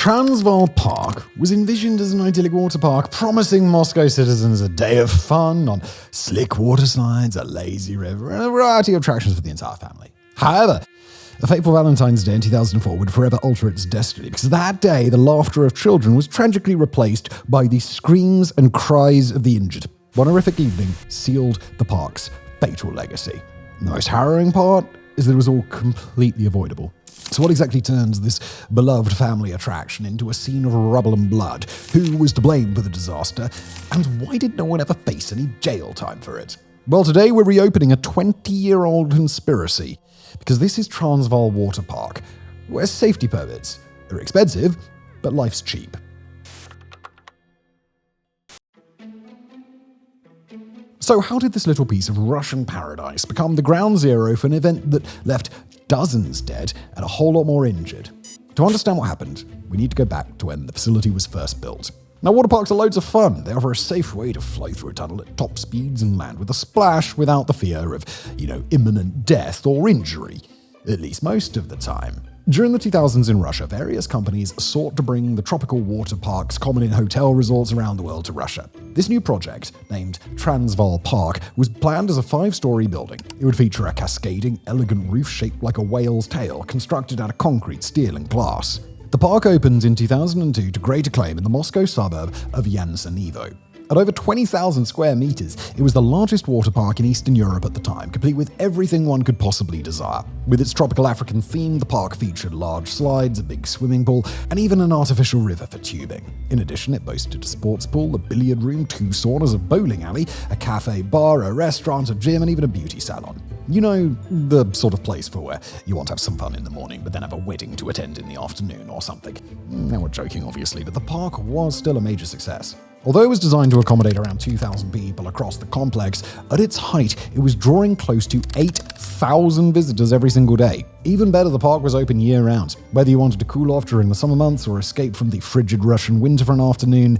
Transvaal Park was envisioned as an idyllic water park, promising Moscow citizens a day of fun on slick water slides, a lazy river, and a variety of attractions for the entire family. However, a fateful Valentine's Day in 2004 would forever alter its destiny, because that day the laughter of children was tragically replaced by the screams and cries of the injured. One horrific evening sealed the park's fatal legacy. The most harrowing part is that it was all completely avoidable. So what exactly turns this beloved family attraction into a scene of rubble and blood? Who was to blame for the disaster? And why did no one ever face any jail time for it? Well, today we're reopening a 20-year-old conspiracy, because this is Transvaal Waterpark, where safety permits are expensive, but life's cheap. So how did this little piece of Russian paradise become the ground zero for an event that left dozens dead and a whole lot more injured? To understand what happened, we need to go back to when the facility was first built. Now, water parks are loads of fun. They offer a safe way to flow through a tunnel at top speeds and land with a splash without the fear of, imminent death or injury. At least most of the time. During the 2000s in Russia, various companies sought to bring the tropical water parks common in hotel resorts around the world to Russia. This new project, named Transvaal Park, was planned as a 5-story building. It would feature a cascading, elegant roof shaped like a whale's tail, constructed out of concrete, steel, and glass. The park opened in 2002 to great acclaim in the Moscow suburb of Yansenivo. At over 20,000 square meters, it was the largest water park in Eastern Europe at the time, complete with everything one could possibly desire. With its tropical African theme, the park featured large slides, a big swimming pool, and even an artificial river for tubing. In addition, it boasted a sports pool, a billiard room, 2 saunas, a bowling alley, a cafe bar, a restaurant, a gym, and even a beauty salon. You know, the sort of place for where you want to have some fun in the morning, but then have a wedding to attend in the afternoon or something. Now we're joking, obviously, but the park was still a major success. Although it was designed to accommodate around 2,000 people across the complex, at its height, it was drawing close to 8,000 visitors every single day. Even better, the park was open year-round. Whether you wanted to cool off during the summer months or escape from the frigid Russian winter for an afternoon,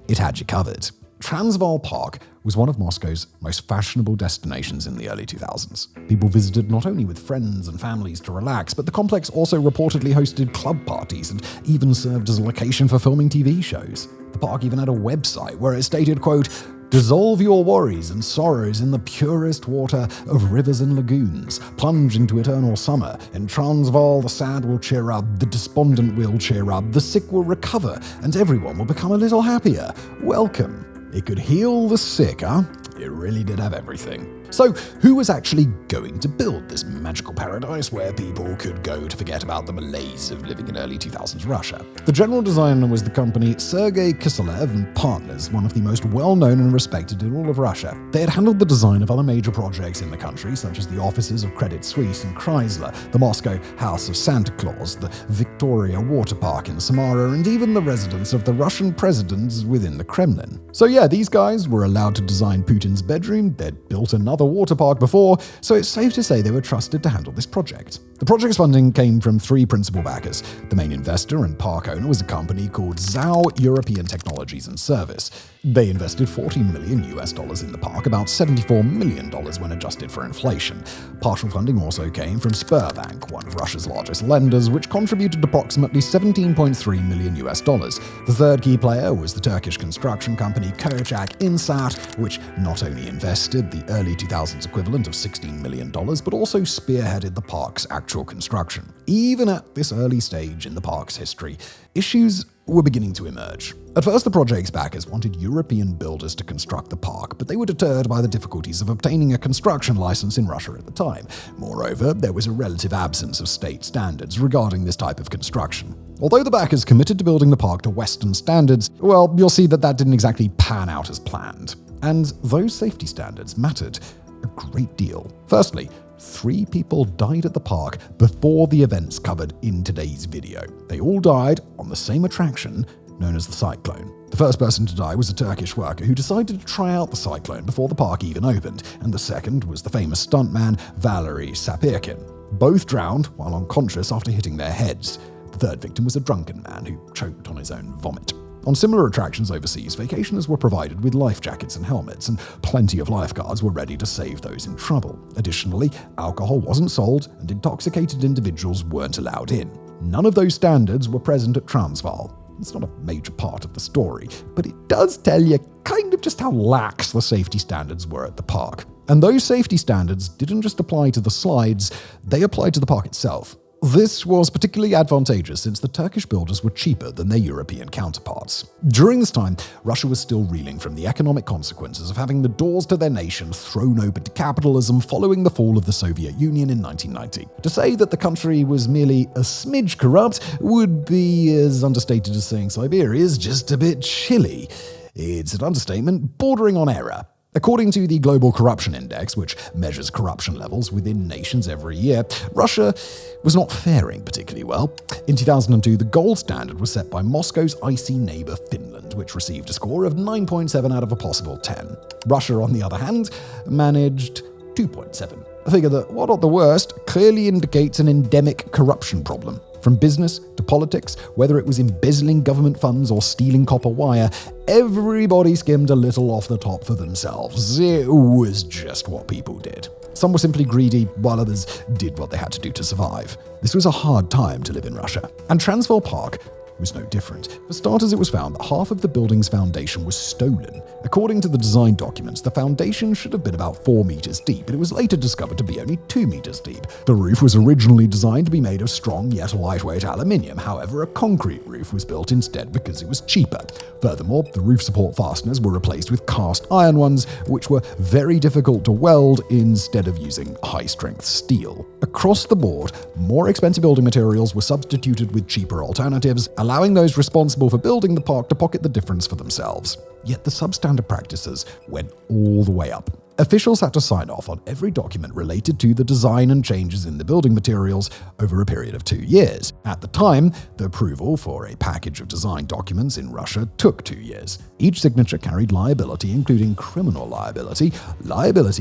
it had you covered. Transvaal Park was one of Moscow's most fashionable destinations in the early 2000s. People visited not only with friends and families to relax, but the complex also reportedly hosted club parties and even served as a location for filming TV shows. The park even had a website where it stated, quote, "Dissolve your worries and sorrows in the purest water of rivers and lagoons. Plunge into eternal summer. In Transvaal, the sad will cheer up, the despondent will cheer up, the sick will recover, and everyone will become a little happier. Welcome." It could heal the sick, huh? It really did have everything. So, who was actually going to build this magical paradise where people could go to forget about the malaise of living in early 2000s Russia? The general designer was the company Sergei Kiselev and Partners, one of the most well-known and respected in all of Russia. They had handled the design of other major projects in the country, such as the offices of Credit Suisse and Chrysler, the Moscow House of Santa Claus, the Victoria Water Park in Samara, and even the residence of the Russian president within the Kremlin. So yeah, these guys were allowed to design Putin's bedroom. They'd built another water park before, so it's safe to say they were trusted to handle this project. The project's funding came from 3 principal backers. The main investor and park owner was a company called Zhao European Technologies and Service. They invested $40 million in the park, about $74 million when adjusted for inflation. Partial funding also came from Sberbank, one of Russia's largest lenders, which contributed approximately $17.3 million. The third key player was the Turkish construction company Koçak Inşaat, which not only invested the early 2000s equivalent of $16 million, but also spearheaded the park's actual construction. Even at this early stage in the park's history, issues were beginning to emerge. At first, the project's backers wanted European builders to construct the park, but they were deterred by the difficulties of obtaining a construction license in Russia at the time. Moreover, there was a relative absence of state standards regarding this type of construction. Although the backers committed to building the park to Western standards, well, you'll see that didn't exactly pan out as planned. And those safety standards mattered a great deal. Firstly, 3 people died at the park before the events covered in today's video. They all died on the same attraction known as the Cyclone. The first person to die was a Turkish worker who decided to try out the Cyclone before the park even opened, and the second was the famous stuntman Valery Sapirkin. Both drowned while unconscious after hitting their heads. The third victim was a drunken man who choked on his own vomit. On similar attractions overseas, vacationers were provided with life jackets and helmets, and plenty of lifeguards were ready to save those in trouble. Additionally, alcohol wasn't sold, and intoxicated individuals weren't allowed in. None of those standards were present at Transvaal. It's not a major part of the story, but it does tell you kind of just how lax the safety standards were at the park. And those safety standards didn't just apply to the slides, they applied to the park itself. This was particularly advantageous since the Turkish builders were cheaper than their European counterparts. During this time, Russia was still reeling from the economic consequences of having the doors to their nation thrown open to capitalism following the fall of the Soviet Union in 1990. To say that the country was merely a smidge corrupt would be as understated as saying Siberia's just a bit chilly. It's an understatement bordering on error. According to the Global Corruption Index, which measures corruption levels within nations every year, Russia was not faring particularly well. In 2002, the gold standard was set by Moscow's icy neighbor Finland, which received a score of 9.7 out of a possible 10. Russia, on the other hand, managed 2.7. A figure that, while not the worst, clearly indicates an endemic corruption problem. From business to politics, whether it was embezzling government funds or stealing copper wire, everybody skimmed a little off the top for themselves. It was just what people did. Some were simply greedy, while others did what they had to do to survive. This was a hard time to live in Russia. And Transvaal Park was no different. For starters, it was found that half of the building's foundation was stolen. According to the design documents, the foundation should have been about 4 meters deep, but it was later discovered to be only 2 meters deep. The roof was originally designed to be made of strong yet lightweight aluminium. However, a concrete roof was built instead because it was cheaper. Furthermore, the roof support fasteners were replaced with cast iron ones, which were very difficult to weld instead of using high-strength steel. Across the board, more expensive building materials were substituted with cheaper alternatives, allowing those responsible for building the park to pocket the difference for themselves. Yet the substandard practices went all the way up. Officials had to sign off on every document related to the design and changes in the building materials over a period of 2 years. At the time, the approval for a package of design documents in Russia took 2 years. Each signature carried liability, including criminal liability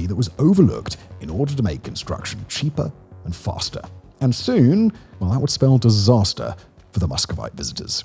that was overlooked in order to make construction cheaper and faster. And soon, well, that would spell disaster for the Muscovite visitors.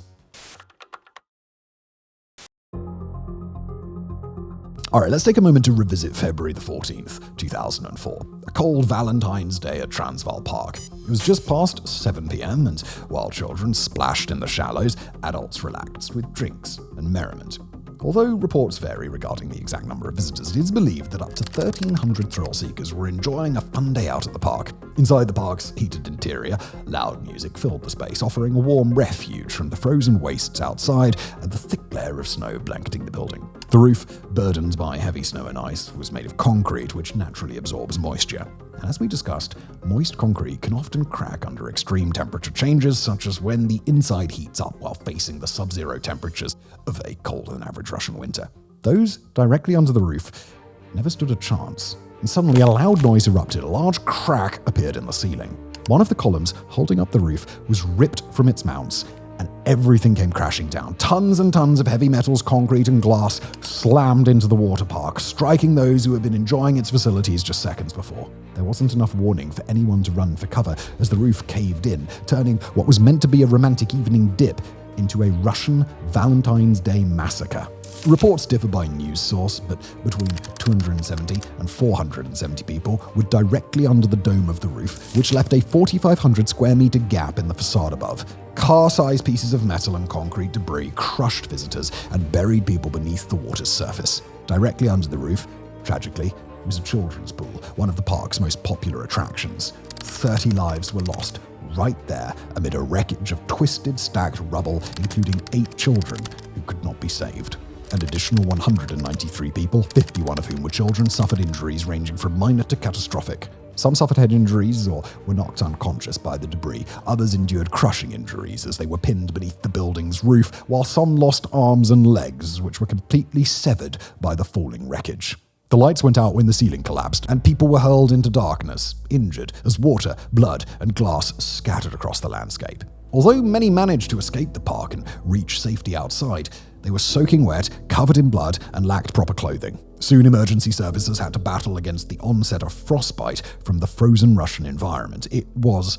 Alright, let's take a moment to revisit February the 14th, 2004. A cold Valentine's Day at Transvaal Park. It was just past 7 p.m, and while children splashed in the shallows, adults relaxed with drinks and merriment. Although reports vary regarding the exact number of visitors, it is believed that up to 1,300 thrill-seekers were enjoying a fun day out at the park. Inside the park's heated interior, loud music filled the space, offering a warm refuge from the frozen wastes outside and the thick layer of snow blanketing the building. The roof, burdened by heavy snow and ice, was made of concrete, which naturally absorbs moisture. And as we discussed, moist concrete can often crack under extreme temperature changes, such as when the inside heats up while facing the sub-zero temperatures of a colder-than-average Russian winter. Those directly under the roof never stood a chance, and suddenly a loud noise erupted. A large crack appeared in the ceiling. One of the columns holding up the roof was ripped from its mounts, and everything came crashing down. Tons and tons of heavy metals, concrete, and glass slammed into the water park, striking those who had been enjoying its facilities just seconds before. There wasn't enough warning for anyone to run for cover as the roof caved in, turning what was meant to be a romantic evening dip into a Russian Valentine's Day massacre. Reports differ by news source, but between 270 and 470 people were directly under the dome of the roof, which left a 4,500 square meter gap in the facade above. Car-sized pieces of metal and concrete debris crushed visitors and buried people beneath the water's surface. Directly under the roof, tragically, was a children's pool, one of the park's most popular attractions. 30 lives were lost right there amid a wreckage of twisted, stacked rubble, including 8 children who could not be saved. An additional 193 people, 51 of whom were children, suffered injuries ranging from minor to catastrophic. Some suffered head injuries or were knocked unconscious by the debris. Others endured crushing injuries as they were pinned beneath the building's roof, while some lost arms and legs, which were completely severed by the falling wreckage. The lights went out when the ceiling collapsed, and people were hurled into darkness, injured, as water, blood, and glass scattered across the landscape. Although many managed to escape the park and reach safety outside, they were soaking wet, covered in blood, and lacked proper clothing. Soon, emergency services had to battle against the onset of frostbite from the frozen Russian environment. It was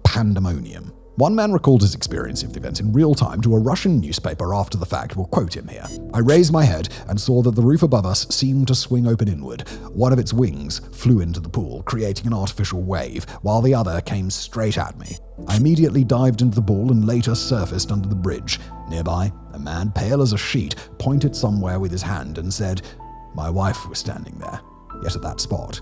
pandemonium. One man recalled his experience of the event in real time to a Russian newspaper after the fact. We'll quote him here. "I raised my head and saw that the roof above us seemed to swing open inward. One of its wings flew into the pool, creating an artificial wave, while the other came straight at me. I immediately dived into the pool and later surfaced under the bridge. Nearby, a man, pale as a sheet, pointed somewhere with his hand and said, 'My wife was standing there.' Yet at that spot,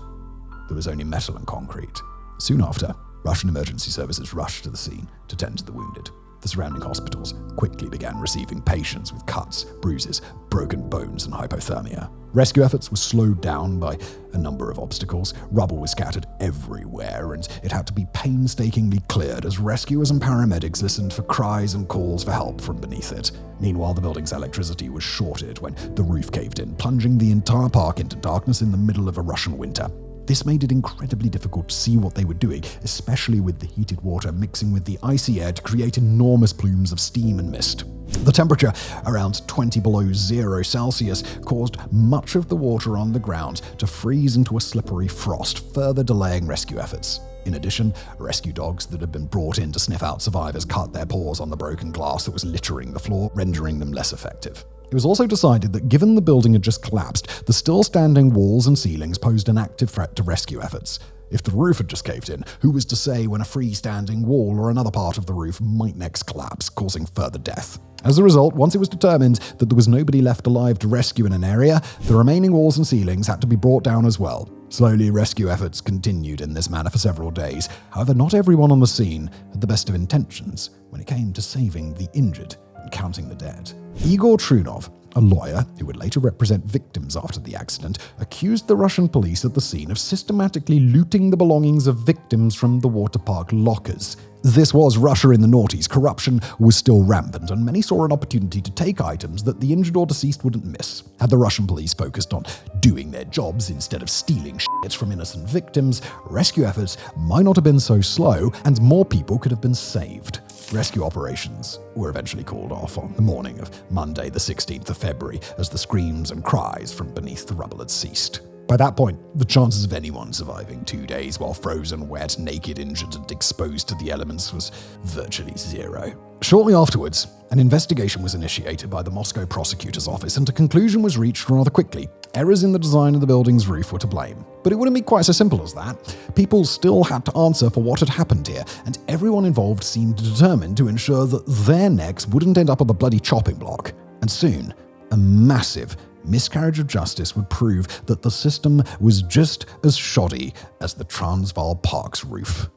there was only metal and concrete." Soon after, Russian emergency services rushed to the scene to tend to the wounded. The surrounding hospitals quickly began receiving patients with cuts, bruises, broken bones, and hypothermia. Rescue efforts were slowed down by a number of obstacles. Rubble was scattered everywhere, and it had to be painstakingly cleared as rescuers and paramedics listened for cries and calls for help from beneath it. Meanwhile, the building's electricity was shorted when the roof caved in, plunging the entire park into darkness in the middle of a Russian winter. This made it incredibly difficult to see what they were doing, especially with the heated water mixing with the icy air to create enormous plumes of steam and mist. The temperature, around 20 below 0 Celsius, caused much of the water on the ground to freeze into a slippery frost, further delaying rescue efforts. In addition, rescue dogs that had been brought in to sniff out survivors cut their paws on the broken glass that was littering the floor, rendering them less effective. It was also decided that given the building had just collapsed, the still-standing walls and ceilings posed an active threat to rescue efforts. If the roof had just caved in, who was to say when a freestanding wall or another part of the roof might next collapse, causing further death? As a result, once it was determined that there was nobody left alive to rescue in an area, the remaining walls and ceilings had to be brought down as well. Slowly, rescue efforts continued in this manner for several days. However, not everyone on the scene had the best of intentions when it came to saving the injured and counting the dead. Igor Trunov, a lawyer who would later represent victims after the accident, accused the Russian police at the scene of systematically looting the belongings of victims from the Waterpark lockers. This was Russia in the noughties. Corruption was still rampant, and many saw an opportunity to take items that the injured or deceased wouldn't miss. Had the Russian police focused on doing their jobs instead of stealing shit from innocent victims, rescue efforts might not have been so slow, and more people could have been saved. Rescue operations were eventually called off on the morning of Monday, the 16th of February, as the screams and cries from beneath the rubble had ceased. By that point, the chances of anyone surviving 2 days while frozen, wet, naked, injured, and exposed to the elements was virtually zero. Shortly afterwards, an investigation was initiated by the Moscow prosecutor's office, and a conclusion was reached rather quickly. Errors in the design of the building's roof were to blame. But it wouldn't be quite so simple as that. People still had to answer for what had happened here, and everyone involved seemed determined to ensure that their necks wouldn't end up on the bloody chopping block. And soon, a massive miscarriage of justice would prove that the system was just as shoddy as the Transvaal Park's roof.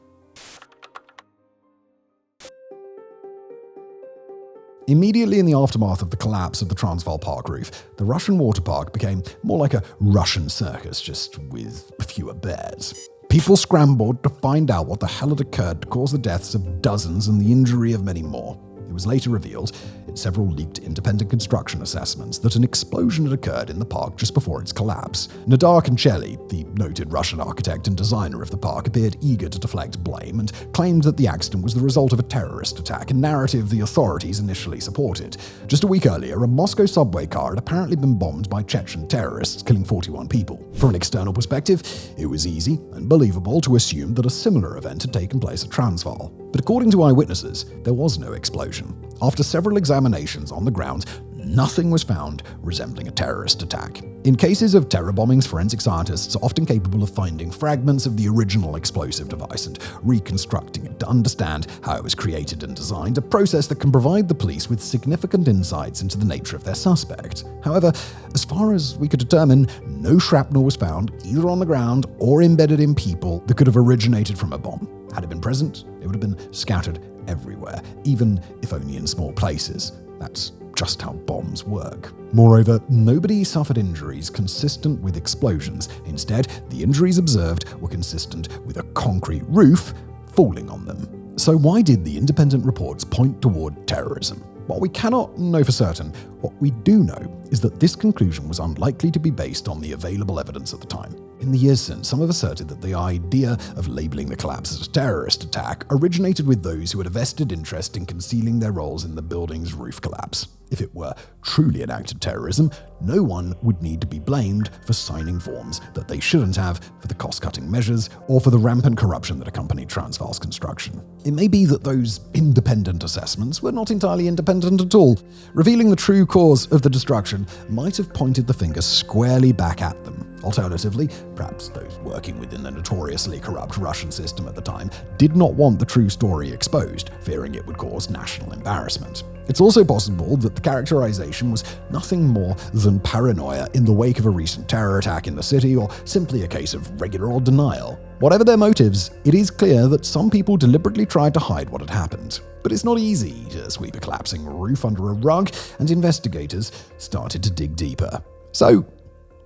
Immediately in the aftermath of the collapse of the Transvaal Park roof, the Russian water park became more like a Russian circus, just with fewer bears. People scrambled to find out what the hell had occurred to cause the deaths of dozens and the injury of many more. It was later revealed, in several leaked independent construction assessments, that an explosion had occurred in the park just before its collapse. Nadar Koncheli, the noted Russian architect and designer of the park, appeared eager to deflect blame and claimed that the accident was the result of a terrorist attack, a narrative the authorities initially supported. Just a week earlier, a Moscow subway car had apparently been bombed by Chechen terrorists, killing 41 people. From an external perspective, it was easy and believable to assume that a similar event had taken place at Transvaal. But according to eyewitnesses, there was no explosion. After several examinations on the ground, nothing was found resembling a terrorist attack. In cases of terror bombings, forensic scientists are often capable of finding fragments of the original explosive device and reconstructing it to understand how it was created and designed, a process that can provide the police with significant insights into the nature of their suspect. However, as far as we could determine, no shrapnel was found either on the ground or embedded in people that could have originated from a bomb. Had it been present, it would have been scattered everywhere, even if only in small places. That's just how bombs work. Moreover, nobody suffered injuries consistent with explosions. Instead, the injuries observed were consistent with a concrete roof falling on them. So why did the independent reports point toward terrorism? While we cannot know for certain, what we do know is that this conclusion was unlikely to be based on the available evidence at the time. In the years since, some have asserted that the idea of labeling the collapse as a terrorist attack originated with those who had a vested interest in concealing their roles in the building's roof collapse. If it were truly an act of terrorism, no one would need to be blamed for signing forms that they shouldn't have, for the cost-cutting measures, or for the rampant corruption that accompanied Transvaal's construction. It may be that those independent assessments were not entirely independent at all. Revealing the true cause of the destruction might have pointed the finger squarely back at them. Alternatively, perhaps those working within the notoriously corrupt Russian system at the time did not want the true story exposed, fearing it would cause national embarrassment. It's also possible that the characterization was nothing more than paranoia in the wake of a recent terror attack in the city, or simply a case of regular old denial. Whatever their motives, it is clear that some people deliberately tried to hide what had happened. But it's not easy to sweep a collapsing roof under a rug, and investigators started to dig deeper. So,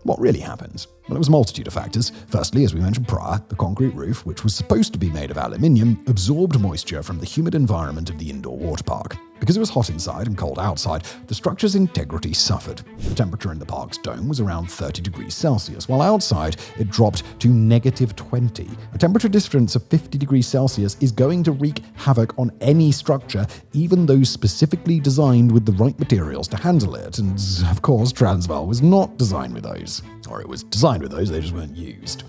what really happened? Well, it was a multitude of factors. Firstly, as we mentioned prior, the concrete roof, which was supposed to be made of aluminium, absorbed moisture from the humid environment of the indoor water park. Because it was hot inside and cold outside, the structure's integrity suffered. The temperature in the park's dome was around 30 degrees Celsius, while outside it dropped to -20. A temperature difference of 50 degrees Celsius is going to wreak havoc on any structure, even those specifically designed with the right materials to handle it. And of course, Transvaal was not designed with those. Or it was designed with those, they just weren't used.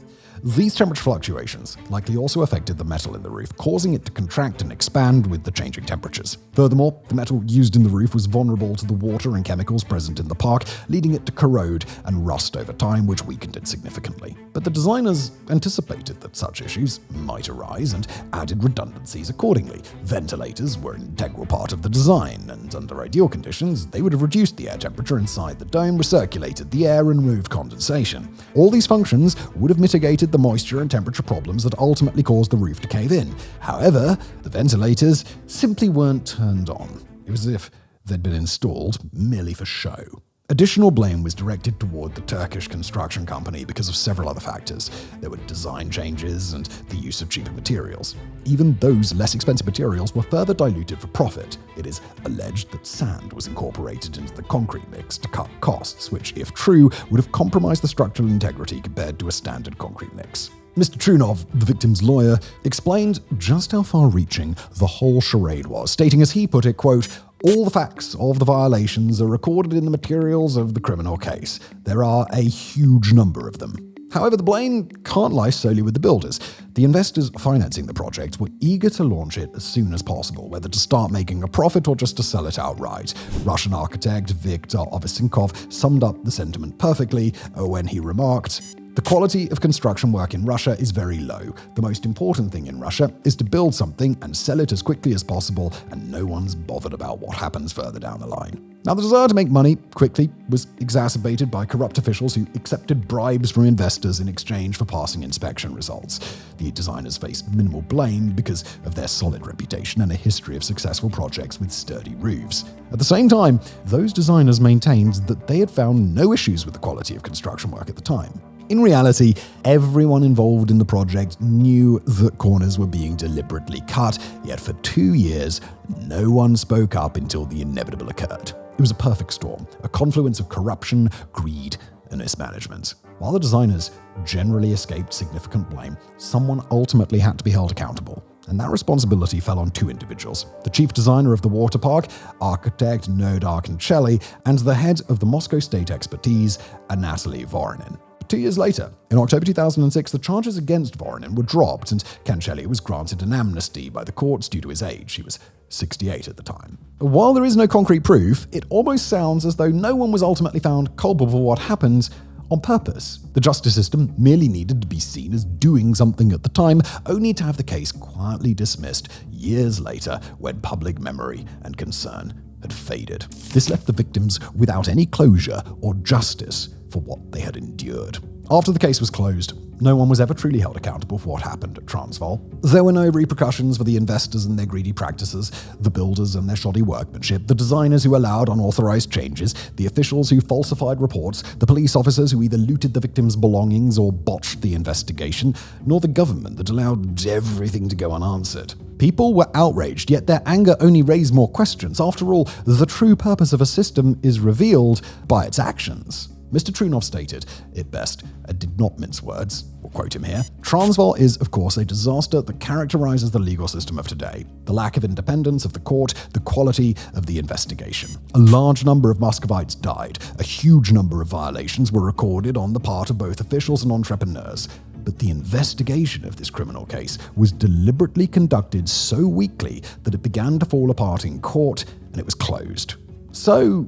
These temperature fluctuations likely also affected the metal in the roof, causing it to contract and expand with the changing temperatures. Furthermore, the metal used in the roof was vulnerable to the water and chemicals present in the park, leading it to corrode and rust over time, which weakened it significantly. But the designers anticipated that such issues might arise and added redundancies accordingly. Ventilators were an integral part of the design, and under ideal conditions, they would have reduced the air temperature inside the dome, recirculated the air, and removed condensation. All these functions would have mitigated the moisture and temperature problems that ultimately caused the roof to cave in. However, the ventilators simply weren't turned on. It was as if they'd been installed merely for show. Additional blame was directed toward the Turkish construction company because of several other factors. There were design changes and the use of cheaper materials. Even those less expensive materials were further diluted for profit. It is alleged that sand was incorporated into the concrete mix to cut costs, which, if true, would have compromised the structural integrity compared to a standard concrete mix. Mr. Trunov, the victim's lawyer, explained just how far-reaching the whole charade was, stating as he put it, quote, "All the facts of the violations are recorded in the materials of the criminal case. There are a huge number of them." However, the blame can't lie solely with the builders. The investors financing the project were eager to launch it as soon as possible, whether to start making a profit or just to sell it outright. Russian architect Viktor Ovsinkov summed up the sentiment perfectly when he remarked, "The quality of construction work in Russia is very low. The most important thing in Russia is to build something and sell it as quickly as possible, and no one's bothered about what happens further down the line." Now, the desire to make money quickly was exacerbated by corrupt officials who accepted bribes from investors in exchange for passing inspection results. The designers faced minimal blame because of their solid reputation and a history of successful projects with sturdy roofs. At the same time, those designers maintained that they had found no issues with the quality of construction work at the time. In reality, everyone involved in the project knew that corners were being deliberately cut, yet for 2 years, no one spoke up until the inevitable occurred. It was a perfect storm, a confluence of corruption, greed, and mismanagement. While the designers generally escaped significant blame, someone ultimately had to be held accountable. And that responsibility fell on 2 individuals: the chief designer of the Waterpark, architect Nodar Kancheli, and the head of the Moscow State Expertise, Anatoly Voronin. 2 years later, in October 2006, the charges against Voronin were dropped, and Kancheli was granted an amnesty by the courts due to his age. He was 68 at the time. While there is no concrete proof, it almost sounds as though no one was ultimately found culpable for what happened on purpose. The justice system merely needed to be seen as doing something at the time, only to have the case quietly dismissed years later when public memory and concern had faded. This left the victims without any closure or justice for what they had endured. After the case was closed, no one was ever truly held accountable for what happened at Transvaal. There were no repercussions for the investors and their greedy practices, the builders and their shoddy workmanship, the designers who allowed unauthorized changes, the officials who falsified reports, the police officers who either looted the victims' belongings or botched the investigation, nor the government that allowed everything to go unanswered. People were outraged, yet their anger only raised more questions. After all, the true purpose of a system is revealed by its actions. Mr. Trunov stated it best and did not mince words. We'll quote him here. Transvaal is, of course, a disaster that characterizes the legal system of today. The lack of independence of the court, the quality of the investigation. A large number of Muscovites died. A huge number of violations were recorded on the part of both officials and entrepreneurs. But the investigation of this criminal case was deliberately conducted so weakly that it began to fall apart in court and it was closed. So,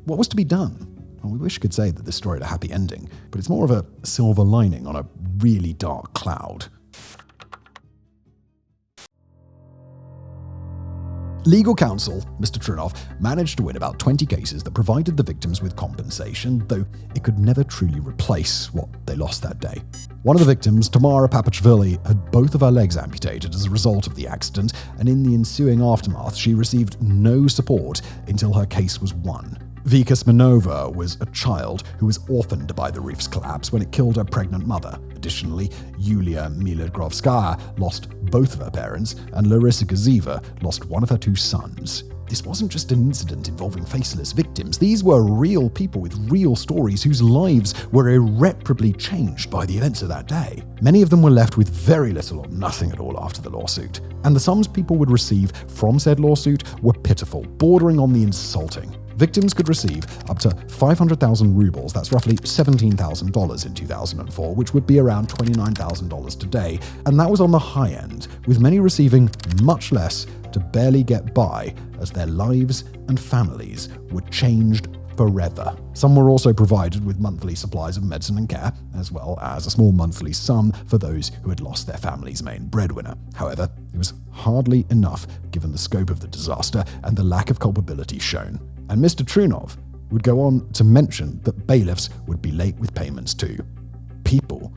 what was to be done? Well, we wish we could say that this story had a happy ending, but it's more of a silver lining on a really dark cloud. Legal counsel, Mr. Trunov, managed to win about 20 cases that provided the victims with compensation, though it could never truly replace what they lost that day. One of the victims, Tamara Papachvili, had both of her legs amputated as a result of the accident, and in the ensuing aftermath, she received no support until her case was won. Vika Smirnova was a child who was orphaned by the reef's collapse when it killed her pregnant mother. Additionally, Yulia Milagrovskaya lost both of her parents, and Larissa Gaziva lost one of her two sons. This wasn't just an incident involving faceless victims. These were real people with real stories whose lives were irreparably changed by the events of that day. Many of them were left with very little or nothing at all after the lawsuit. And the sums people would receive from said lawsuit were pitiful, bordering on the insulting. Victims could receive up to 500,000 rubles, that's roughly $17,000 in 2004, which would be around $29,000 today, and that was on the high end, with many receiving much less to barely get by as their lives and families were changed forever. Some were also provided with monthly supplies of medicine and care, as well as a small monthly sum for those who had lost their family's main breadwinner. However, it was hardly enough given the scope of the disaster and the lack of culpability shown. And Mr. Trunov would go on to mention that bailiffs would be late with payments too. People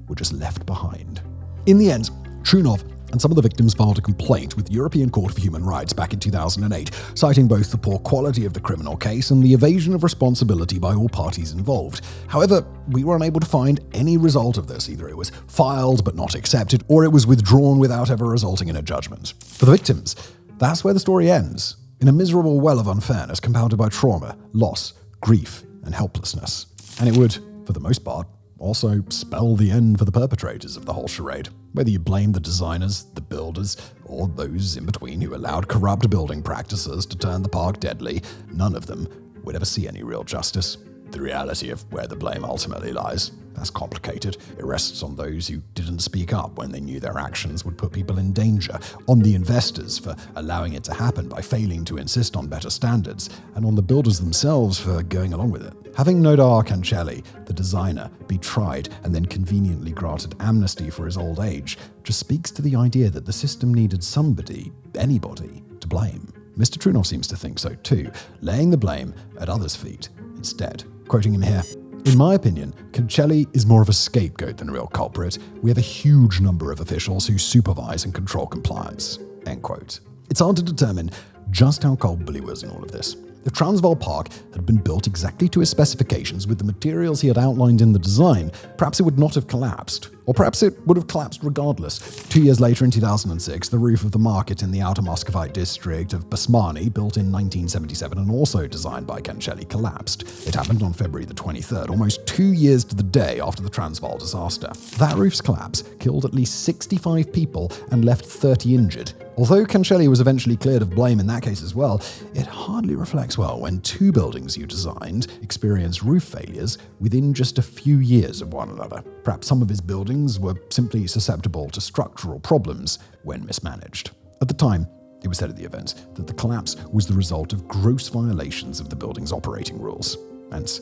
were just left behind. In the end, Trunov and some of the victims filed a complaint with the European Court of Human Rights back in 2008, citing both the poor quality of the criminal case and the evasion of responsibility by all parties involved. However, we were unable to find any result of this. Either it was filed but not accepted, or it was withdrawn without ever resulting in a judgment. For the victims, that's where the story ends, in a miserable well of unfairness compounded by trauma, loss, grief, and helplessness. And it would, for the most part, also spell the end for the perpetrators of the whole charade. Whether you blame the designers, the builders, or those in between who allowed corrupt building practices to turn the park deadly, none of them would ever see any real justice. The reality of where the blame ultimately lies, that's complicated. It rests on those who didn't speak up when they knew their actions would put people in danger, on the investors for allowing it to happen by failing to insist on better standards, and on the builders themselves for going along with it. Having Nodar Cancelli, the designer, be tried and then conveniently granted amnesty for his old age just speaks to the idea that the system needed somebody, anybody, to blame. Mr. Trunov seems to think so too, laying the blame at others' feet instead. Quoting him here, "In my opinion, Cancelli is more of a scapegoat than a real culprit. We have a huge number of officials who supervise and control compliance." End quote. It's hard to determine just how culpable he was in all of this. If Transvaal Park had been built exactly to his specifications with the materials he had outlined in the design, perhaps it would not have collapsed. Or perhaps it would have collapsed regardless. 2 years later, in 2006, the roof of the market in the outer Muscovite district of Basmani, built in 1977 and also designed by Cancelli, collapsed. It happened on February the 23rd, almost 2 years to the day after the Transvaal disaster. That roof's collapse killed at least 65 people and left 30 injured. Although Cancelli was eventually cleared of blame in that case as well, it hardly reflects well when two buildings you designed experienced roof failures within just a few years of one another. Perhaps some of his buildings were simply susceptible to structural problems when mismanaged. At the time, it was said at the event that the collapse was the result of gross violations of the building's operating rules. And,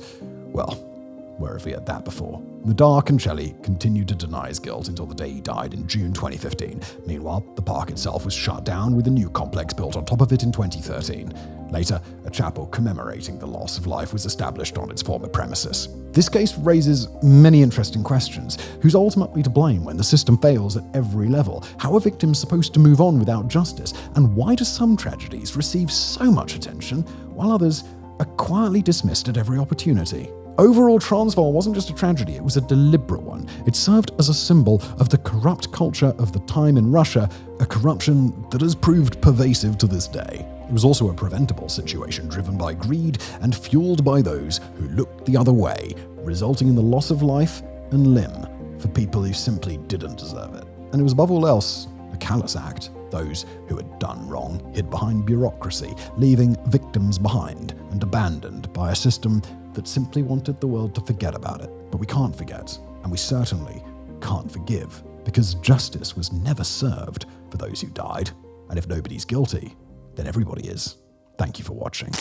well, where have we had that before? Nodar Cancelli continued to deny his guilt until the day he died in June 2015. Meanwhile, the park itself was shut down with a new complex built on top of it in 2013. Later, a chapel commemorating the loss of life was established on its former premises. This case raises many interesting questions. Who's ultimately to blame when the system fails at every level? How are victims supposed to move on without justice? And why do some tragedies receive so much attention while others are quietly dismissed at every opportunity? Overall, Transvaal wasn't just a tragedy, it was a deliberate one. It served as a symbol of the corrupt culture of the time in Russia, a corruption that has proved pervasive to this day. It was also a preventable situation driven by greed and fueled by those who looked the other way resulting in the loss of life and limb for people who simply didn't deserve it. And it was above all else a callous act. Those who had done wrong hid behind bureaucracy, leaving victims behind and abandoned by a system that simply wanted the world to forget about it. But we can't forget, and we certainly can't forgive, because justice was never served for those who died. And if nobody's guilty, then everybody is. Thank you for watching.